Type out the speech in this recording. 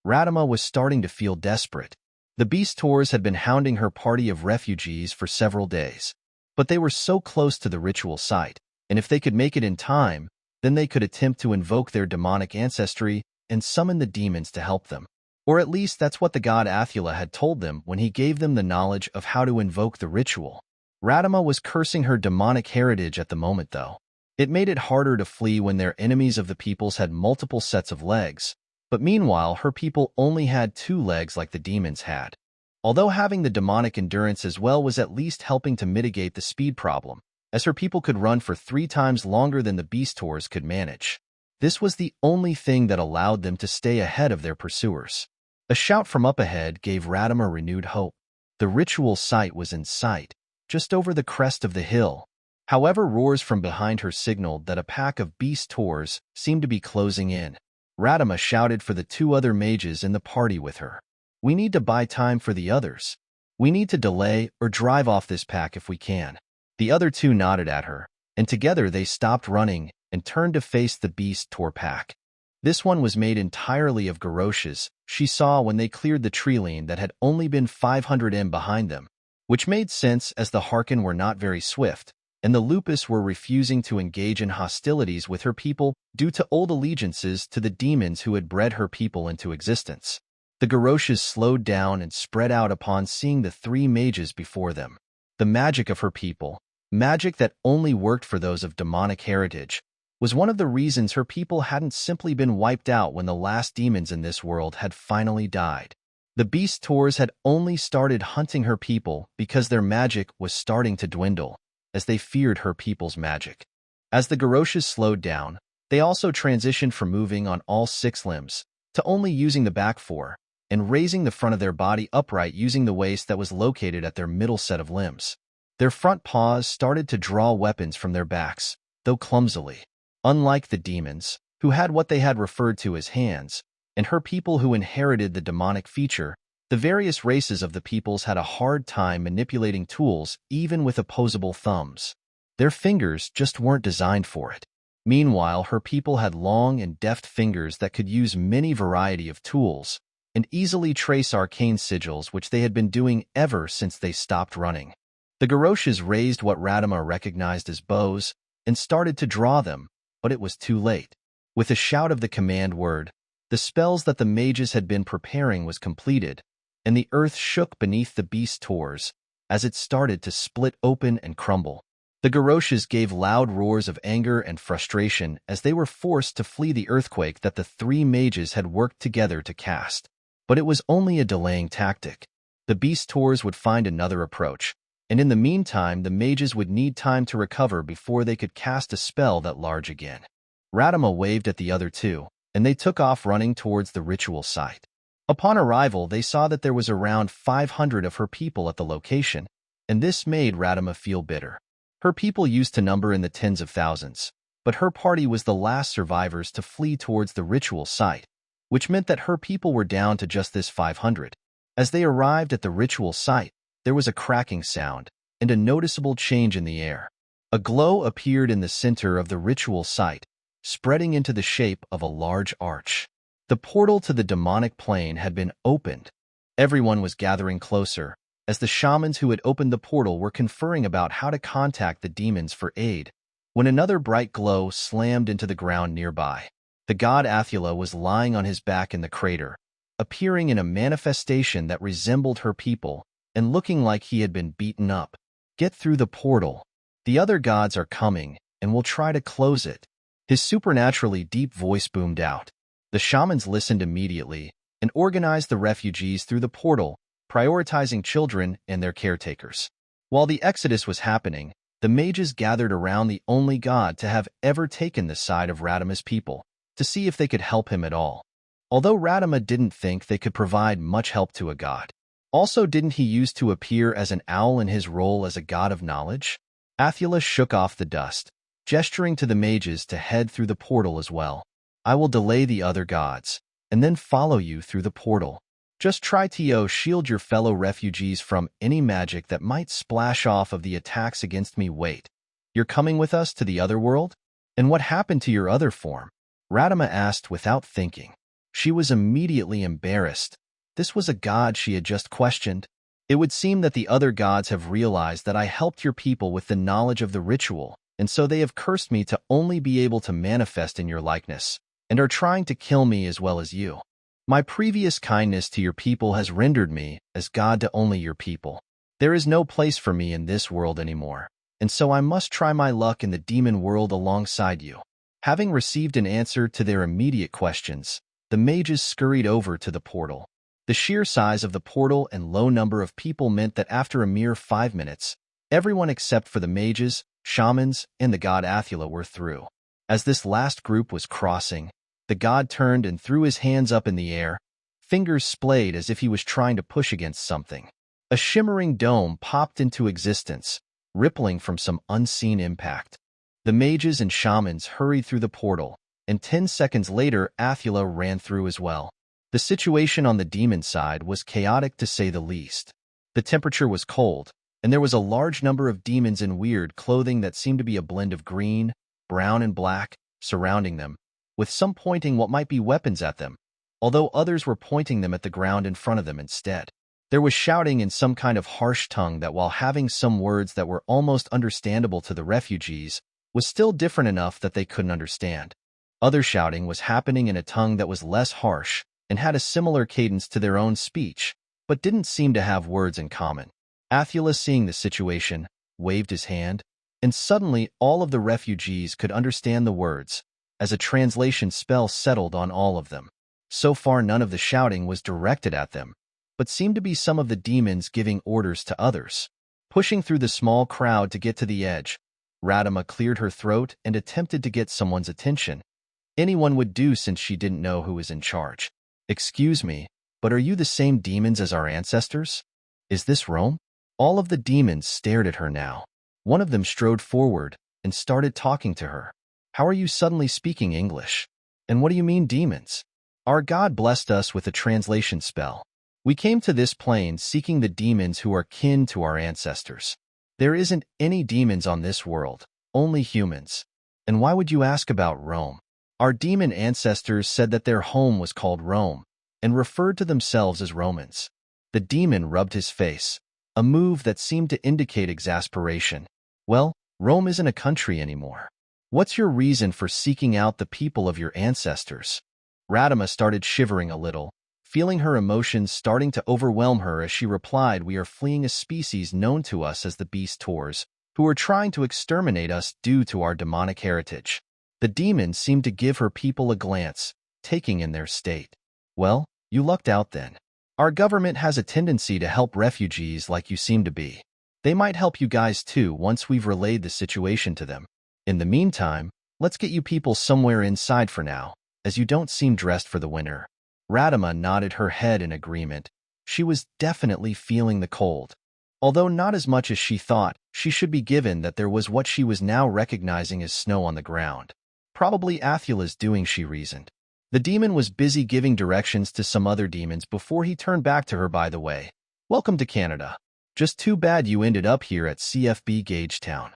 Radama was starting to feel desperate. The beast tours had been hounding her party of refugees for several days, but they were so close to the ritual site, and if they could make it in time, then they could attempt to invoke their demonic ancestry and summon the demons to help them. Or at least that's what the god Athula had told them when he gave them the knowledge of how to invoke the ritual. Radama was cursing her demonic heritage at the moment, though. It made it harder to flee when their enemies of the peoples had multiple sets of legs, but meanwhile her people only had 2 legs like the demons had. Although having the demonic endurance as well was at least helping to mitigate the speed problem, as her people could run for 3 times longer than the beast tours could manage. This was the only thing that allowed them to stay ahead of their pursuers. A shout from up ahead gave Radama renewed hope. The ritual site was in sight, just over the crest of the hill. However, roars from behind her signaled that a pack of beast tours seemed to be closing in. Radama shouted for the 2 other mages in the party with her. "We need to buy time for the others. We need to delay or drive off this pack if we can." The other 2 nodded at her, and together they stopped running and turned to face the beast tour pack. This one was made entirely of garroches she saw when they cleared the tree line that had only been 500 m behind them, which made sense as the Harkin were not very swift, and the Lupus were refusing to engage in hostilities with her people due to old allegiances to the demons who had bred her people into existence. The garroches slowed down and spread out upon seeing the 3 mages before them. The magic of her people, magic that only worked for those of demonic heritage, was one of the reasons her people hadn't simply been wiped out when the last demons in this world had finally died. The beast tours had only started hunting her people because their magic was starting to dwindle, as they feared her people's magic. As the garroches slowed down, they also transitioned from moving on all 6 limbs to only using the back 4, and raising the front of their body upright using the waist that was located at their middle set of limbs. Their front paws started to draw weapons from their backs, though clumsily. Unlike the demons, who had what they had referred to as hands, and her people who inherited the demonic feature, the various races of the peoples had a hard time manipulating tools even with opposable thumbs. Their fingers just weren't designed for it. Meanwhile, her people had long and deft fingers that could use many variety of tools and easily trace arcane sigils, which they had been doing ever since they stopped running. The garroches raised what Radama recognized as bows and started to draw them, but it was too late. With a shout of the command word, the spells that the mages had been preparing was completed, and the earth shook beneath the beast tours as it started to split open and crumble. The garroches gave loud roars of anger and frustration as they were forced to flee the earthquake that the 3 mages had worked together to cast. But it was only a delaying tactic. The beast tours would find another approach, and in the meantime the mages would need time to recover before they could cast a spell that large again. Radama waved at the other 2, and they took off running towards the ritual site. Upon arrival, they saw that there was around 500 of her people at the location, and this made Radama feel bitter. Her people used to number in the tens of thousands, but her party was the last survivors to flee towards the ritual site, which meant that her people were down to just this 500. As they arrived at the ritual site, there was a cracking sound and a noticeable change in the air. A glow appeared in the center of the ritual site, spreading into the shape of a large arch. The portal to the demonic plane had been opened. Everyone was gathering closer, as the shamans who had opened the portal were conferring about how to contact the demons for aid, when another bright glow slammed into the ground nearby. The god Athula was lying on his back in the crater, appearing in a manifestation that resembled her people, and looking like he had been beaten up. "Get through the portal. The other gods are coming, and we'll try to close it." His supernaturally deep voice boomed out. The shamans listened immediately and organized the refugees through the portal, prioritizing children and their caretakers. While the exodus was happening, the mages gathered around the only god to have ever taken the side of Radama's people, to see if they could help him at all. Although Radama didn't think they could provide much help to a god. Also, didn't he used to appear as an owl in his role as a god of knowledge? Athula shook off the dust, gesturing to the mages to head through the portal as well. "I will delay the other gods, and then follow you through the portal. Just try to shield your fellow refugees from any magic that might splash off of the attacks against me. Wait, you're coming with us to the other world? And what happened to your other form?" Radama asked without thinking. She was immediately embarrassed. This was a god she had just questioned. It would seem that the other gods have realized that I helped your people with the knowledge of the ritual, and so they have cursed me to only be able to manifest in your likeness, and are trying to kill me as well as you. My previous kindness to your people has rendered me as God to only your people. There is no place for me in this world anymore, and so I must try my luck in the demon world alongside you. Having received an answer to their immediate questions, the mages scurried over to the portal. The sheer size of the portal and low number of people meant that after a mere 5 minutes, everyone except for the mages, shamans, and the god Athula were through. As this last group was crossing, the god turned and threw his hands up in the air, fingers splayed as if he was trying to push against something. A shimmering dome popped into existence, rippling from some unseen impact. The mages and shamans hurried through the portal, and 10 seconds later Athula ran through as well. The situation on the demon side was chaotic to say the least. The temperature was cold, and there was a large number of demons in weird clothing that seemed to be a blend of green, brown, and black, surrounding them, with some pointing what might be weapons at them, although others were pointing them at the ground in front of them instead. There was shouting in some kind of harsh tongue that, while having some words that were almost understandable to the refugees, was still different enough that they couldn't understand. Other shouting was happening in a tongue that was less harsh and had a similar cadence to their own speech, but didn't seem to have words in common. Athula, seeing the situation, waved his hand, and suddenly all of the refugees could understand the words, as a translation spell settled on all of them. So far none of the shouting was directed at them, but seemed to be some of the demons giving orders to others. Pushing through the small crowd to get to the edge, Radama cleared her throat and attempted to get someone's attention. Anyone would do since she didn't know who was in charge. "Excuse me, but are you the same demons as our ancestors? Is this Rome?" All of the demons stared at her now. One of them strode forward and started talking to her. "How are you suddenly speaking English? And what do you mean, demons? Our God blessed us with a translation spell. We came to this plane seeking the demons who are kin to our ancestors. There isn't any demons on this world, only humans. And why would you ask about Rome? Our demon ancestors said that their home was called Rome, and referred to themselves as Romans." The demon rubbed his face, a move that seemed to indicate exasperation. "Well, Rome isn't a country anymore. What's your reason for seeking out the people of your ancestors?" Radama started shivering a little, feeling her emotions starting to overwhelm her as she replied, "We are fleeing a species known to us as the Beast Tours, who are trying to exterminate us due to our demonic heritage." The demon seemed to give her people a glance, taking in their state. "Well, you lucked out then. Our government has a tendency to help refugees like you seem to be. They might help you guys too once we've relayed the situation to them. In the meantime, let's get you people somewhere inside for now, as you don't seem dressed for the winter." Radama nodded her head in agreement. She was definitely feeling the cold. Although not as much as she thought she should be, given that there was what she was now recognizing as snow on the ground. Probably Athula's doing, she reasoned. The demon was busy giving directions to some other demons before he turned back to her. "By the way, welcome to Canada. Just too bad you ended up here at CFB Gagetown.